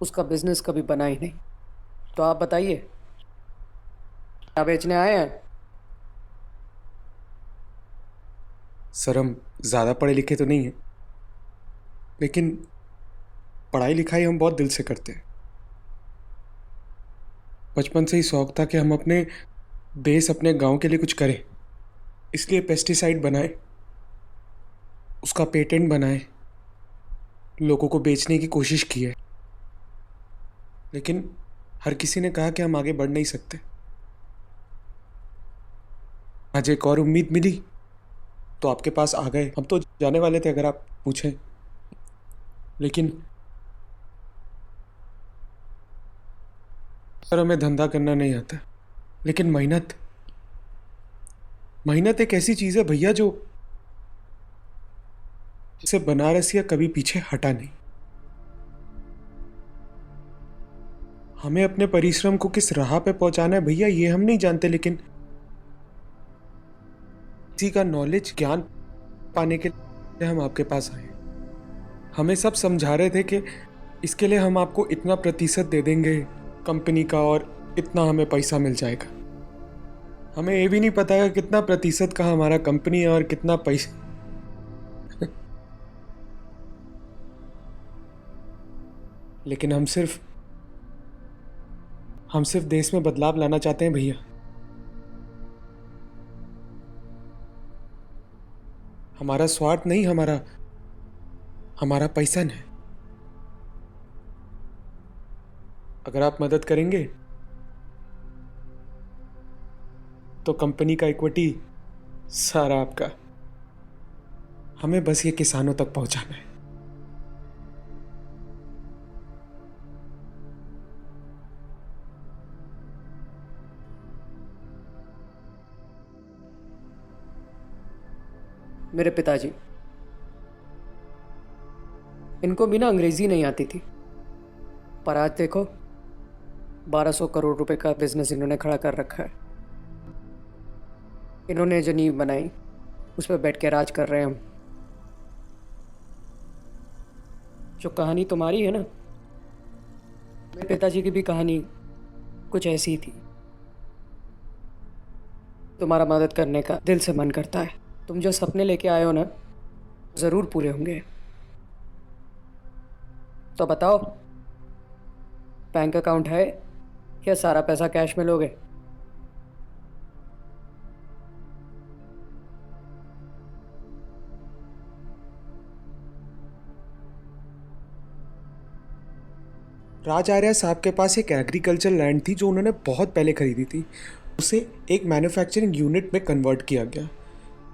उसका बिजनेस कभी बना ही नहीं। तो आप बताइए, क्या बेचने आए हैं? सर, हम ज़्यादा पढ़े लिखे तो नहीं हैं, लेकिन पढ़ाई लिखाई हम बहुत दिल से करते हैं। बचपन से ही शौक था कि हम अपने देश, अपने गांव के लिए कुछ करें। इसलिए पेस्टिसाइड बनाए, उसका पेटेंट बनाए, लोगों को बेचने की कोशिश की है। लेकिन हर किसी ने कहा कि हम आगे बढ़ नहीं सकते। आज एक और उम्मीद मिली तो आपके पास आ गए। हम तो जाने वाले थे अगर आप पूछें, लेकिन सर हमें धंधा करना नहीं आता, लेकिन मेहनत एक ऐसी चीज़ है भैया जो जिसे बनारसिया कभी पीछे हटा नहीं। हमें अपने परिश्रम को किस राह पे पहुंचाना है भैया, ये हम नहीं जानते, लेकिन किसी का नॉलेज, ज्ञान पाने के लिए हम आपके पास आए। हमें सब समझा रहे थे कि इसके लिए हम आपको इतना प्रतिशत दे देंगे कंपनी का और इतना हमें पैसा मिल जाएगा। हमें ये भी नहीं पता है कितना प्रतिशत का हमारा कंपनी है और कितना पैसा। लेकिन हम सिर्फ देश में बदलाव लाना चाहते हैं भैया। हमारा स्वार्थ नहीं, हमारा पैसा है। अगर आप मदद करेंगे तो कंपनी का इक्विटी सारा आपका। हमें बस ये किसानों तक पहुंचाना है। मेरे पिताजी, इनको भी ना अंग्रेजी नहीं आती थी, पर आज देखो 1200 करोड़ रुपए का बिजनेस इन्होंने खड़ा कर रखा है। इन्होंने जो नींव बनाई उस पर बैठ के राज कर रहे हैं हम। जो कहानी तुम्हारी है ना, मेरे पिताजी की भी कहानी कुछ ऐसी ही थी। तुम्हारा मदद करने का दिल से मन करता है। तुम जो सपने लेके आए हो ना, ज़रूर पूरे होंगे। तो बताओ, बैंक अकाउंट है या सारा पैसा कैश में लोगे? राज आर्या साहब के पास एक एग्रीकल्चर लैंड थी जो उन्होंने बहुत पहले खरीदी थी। उसे एक मैन्युफैक्चरिंग यूनिट में कन्वर्ट किया गया।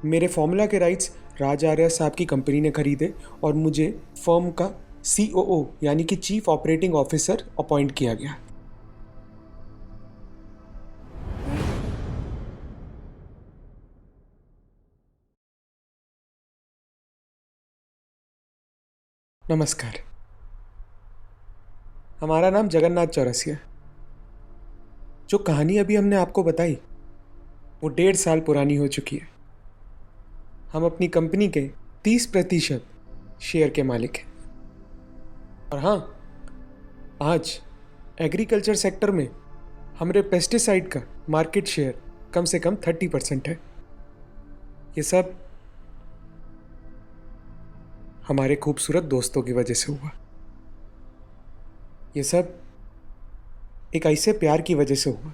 मेरे फॉर्मूला के राइट्स राज आर्या साहब की कंपनी ने खरीदे और मुझे फर्म का COO यानी कि चीफ ऑपरेटिंग ऑफिसर अपॉइंट किया गया। नमस्कार, हमारा नाम जगन्नाथ चौरसिया। जो कहानी अभी हमने आपको बताई वो 1.5 साल पुरानी हो चुकी है। हम अपनी कंपनी के 30% शेयर के मालिक हैं। और हाँ, आज एग्रीकल्चर सेक्टर में हमारे पेस्टिसाइड का मार्केट शेयर कम से कम 30% है। ये सब हमारे खूबसूरत दोस्तों की वजह से हुआ। ये सब एक ऐसे प्यार की वजह से हुआ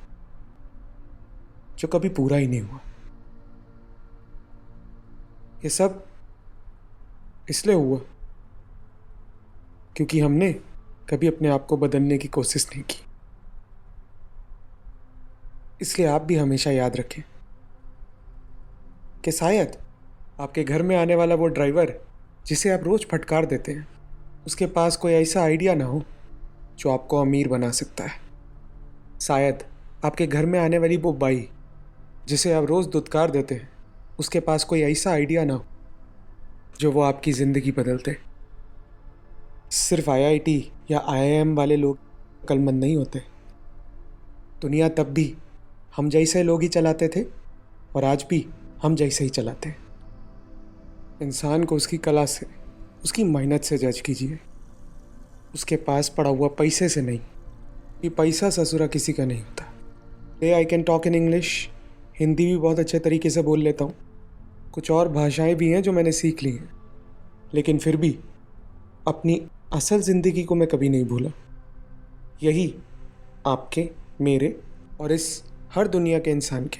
जो कभी पूरा ही नहीं हुआ। ये सब इसलिए हुआ क्योंकि हमने कभी अपने आप को बदलने की कोशिश नहीं की। इसलिए आप भी हमेशा याद रखें कि शायद आपके घर में आने वाला वो ड्राइवर जिसे आप रोज फटकार देते हैं, उसके पास कोई ऐसा आइडिया ना हो जो आपको अमीर बना सकता है। शायद आपके घर में आने वाली वो बाई जिसे आप रोज़ दुत्कार देते हैं, उसके पास कोई ऐसा आइडिया ना हो जो वो आपकी ज़िंदगी बदलते। सिर्फ IIT या IIM वाले लोग अक्लमंद नहीं होते। दुनिया तब भी हम जैसे लोग ही चलाते थे और आज भी हम जैसे ही चलाते हैं। इंसान को उसकी कला से, उसकी मेहनत से जज कीजिए, उसके पास पड़ा हुआ पैसे से नहीं। ये पैसा ससुरा किसी का नहीं होता। I can talk in English, Hindi भी बहुत अच्छे तरीके से बोल लेता हूँ। कुछ और भाषाएं भी हैं जो मैंने सीख ली हैं, लेकिन फिर भी अपनी असल ज़िंदगी को मैं कभी नहीं भूला। यही आपके, मेरे और इस हर दुनिया के इंसान के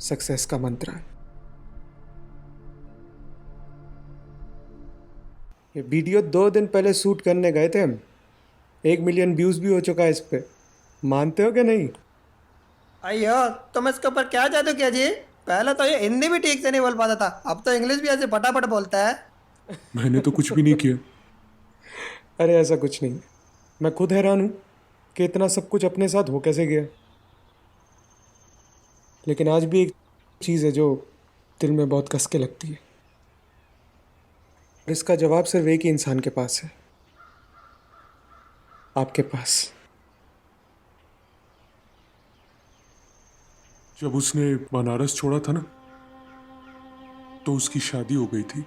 सक्सेस का मंत्र है। ये वीडियो 2 दिन पहले शूट करने गए थे हम। 1 मिलियन व्यूज़ भी हो चुका है इस पे। मानते हो कि नहीं? अयो, तुम इसके ऊपर क्या जादू किया जी? पहले तो ये हिंदी भी ठीक से नहीं बोल पाता था, अब तो इंग्लिश भी ऐसे फटाफट बोलता है। मैंने तो कुछ भी नहीं किया। अरे ऐसा कुछ नहीं। मैं खुद हैरान हूँ कि इतना सब कुछ अपने साथ हो कैसे गया। लेकिन आज भी एक चीज़ है जो दिल में बहुत कस के लगती है, और इसका जवाब सिर्फ एक ही इंसान के पास है, आपके पास। जब उसने बनारस छोड़ा था ना, तो उसकी शादी हो गई थी,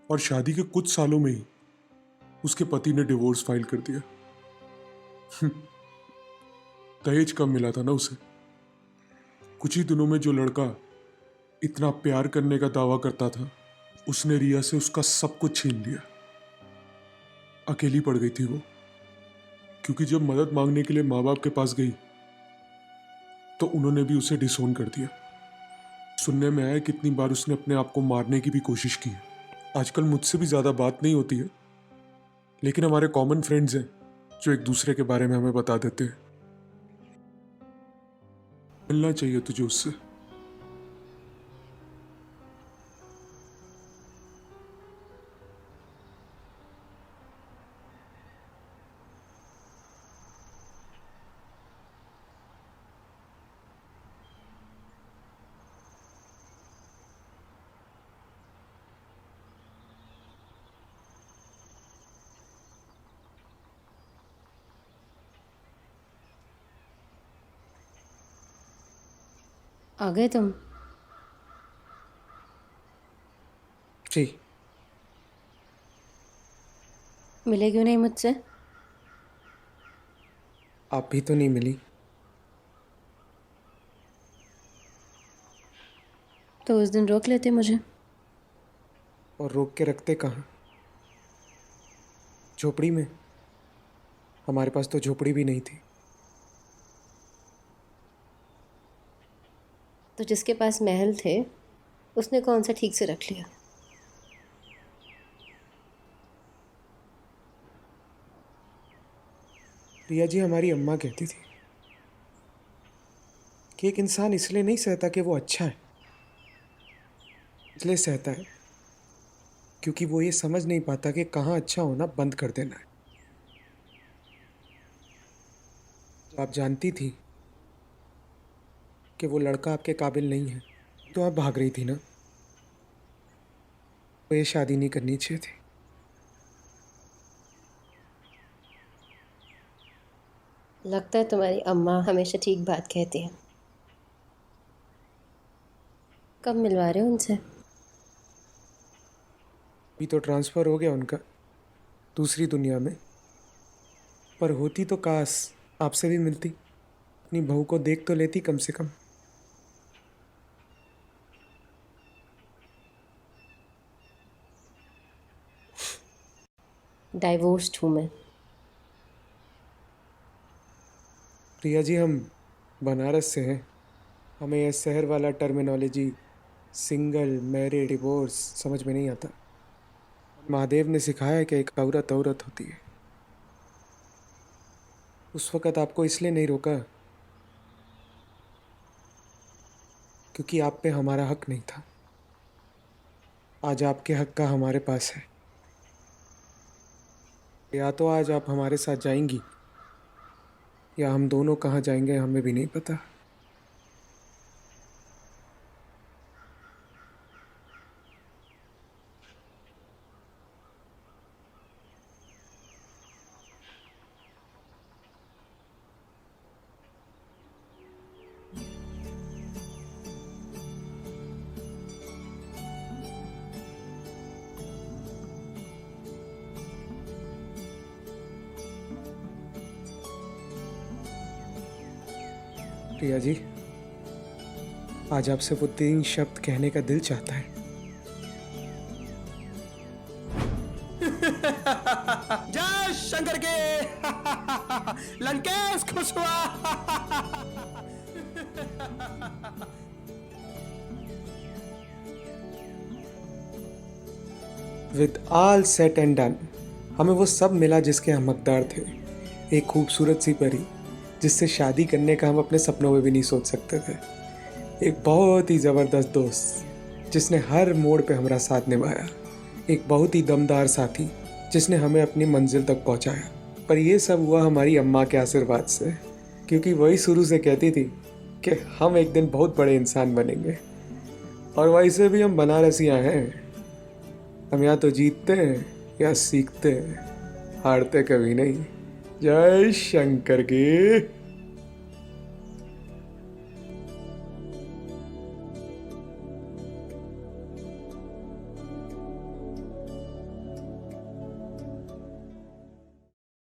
और शादी के कुछ सालों में ही उसके पति ने डिवोर्स फाइल कर दिया। दहेज कम मिला था ना उसे। कुछ ही दिनों में जो लड़का इतना प्यार करने का दावा करता था, उसने रिया से उसका सब कुछ छीन लिया। अकेली पड़ गई थी वो, क्योंकि जब मदद मांगने के लिए माँ बाप के पास गई तो उन्होंने भी उसे डिसोन कर दिया। सुनने में आया कितनी बार उसने अपने आप को मारने की भी कोशिश की है। आजकल मुझसे भी ज्यादा बात नहीं होती है, लेकिन हमारे कॉमन फ्रेंड्स हैं जो एक दूसरे के बारे में हमें बता देते हैं। मिलना चाहिए तुझे उससे। आ गए तुम? जी। मिले क्यों नहीं मुझसे? आप भी तो नहीं मिली। तो उस दिन रोक लेते मुझे। और रोक के रखते कहाँ? झोपड़ी में। हमारे पास तो झोपड़ी भी नहीं थी। तो जिसके पास महल थे उसने कौन सा ठीक से रख लिया? प्रिया जी, हमारी अम्मा कहती थी कि एक इंसान इसलिए नहीं सहता कि वो अच्छा है, इसलिए सहता है क्योंकि वो ये समझ नहीं पाता कि कहाँ अच्छा होना बंद कर देना है। जब आप जानती थी कि वो लड़का आपके काबिल नहीं है तो आप भाग रही थी ना। वो ये शादी नहीं करनी चाहिए थी। लगता है तुम्हारी अम्मा हमेशा ठीक बात कहती है। कब मिलवा रहे हो उनसे? अभी तो ट्रांसफ़र हो गया उनका दूसरी दुनिया में, पर होती तो काश आपसे भी मिलती, अपनी बहू को देख तो लेती कम से कम। डाइवोर्स्ड हूँ मैं। प्रिया जी, हम बनारस से हैं। हमें यह शहर वाला टर्मिनोलॉजी सिंगल, मैरिड, डिवोर्स समझ में नहीं आता। महादेव ने सिखाया है कि एक औरत औरत होती है। उस वक़्त आपको इसलिए नहीं रोका क्योंकि आप पे हमारा हक नहीं था। आज आपके हक का हमारे पास है। या तो आज आप हमारे साथ जाएंगी या हम दोनों कहाँ जाएंगे हमें भी नहीं पता। प्रिया जी, आज आपसे वो 3 शब्द कहने का दिल चाहता है। जय शंकर के लंकेश खुश हुआ। With all set and done, हमें वो सब मिला जिसके हम हकदार थे। एक खूबसूरत सी परी जिससे शादी करने का हम अपने सपनों में भी नहीं सोच सकते थे। एक बहुत ही ज़बरदस्त दोस्त जिसने हर मोड़ पे हमारा साथ निभाया। एक बहुत ही दमदार साथी जिसने हमें अपनी मंजिल तक पहुंचाया। पर ये सब हुआ हमारी अम्मा के आशीर्वाद से, क्योंकि वही शुरू से कहती थी कि हम एक दिन बहुत बड़े इंसान बनेंगे। और वैसे भी हम बनारसियाँ हैं। हम या तो जीतते हैं या सीखते हैं, हारते कभी नहीं। जय शंकर की।